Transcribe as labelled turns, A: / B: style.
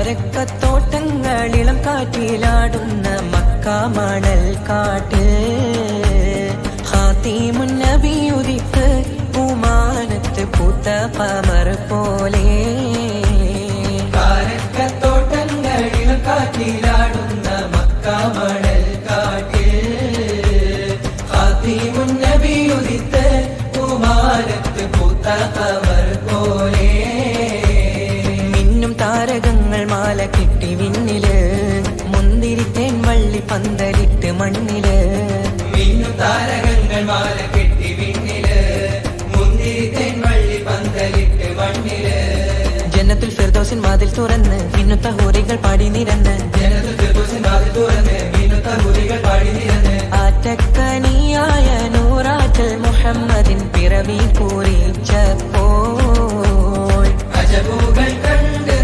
A: കാരക്കത്തോട്ടങ്ങളിളം കാറ്റിലാടുന്ന മക്കാമണൽ കാട്ട് ഖാതിമുൻ നബി ഉദിത്ത് പൂമാനത്ത് പൂത്ത ഖമർ പോലെ കാരക്കത്തോട്ടങ്ങളിളം കാറ്റിലാടുന്ന മക്കാമണൽ കാട്ട് ഖാതിമുൻ നബി ഉദിത്ത് പൂമാനത്ത് പൂത്ത ഖമർ പോലെ താരകങ്ങൾ മാല കെട്ടി വിണ്ണില് മുന്തിരിത്തേൻ വള്ളി പന്തലിട്ട് മണ്ണില് മിന്നും താരകങ്ങൾ മാല കെട്ടി വിണ്ണില് മുന്തിരിത്തേൻ വള്ളി പന്തലിട്ട് മണ്ണില് ജന്നത്തുൽ ഫിർദൗസിൻ വാതിൽ തുറന്ന് മിന്നുത്ത ഹൂറികൾ പാടി നിരന്ന് ജന്നത്തുൽ ഫിർദൗസിൻ വാതിൽ തുറന്ന് മിന്നുത്ത ഹൂറികൾ പാടി നിരന്ന് ആറ്റക്കനിയായ നൂറാറ്റൽ മുഹമ്മദിൻ പിറവി കുറിച്ചപ്പോൾ അജബുകൾ കണ്ട്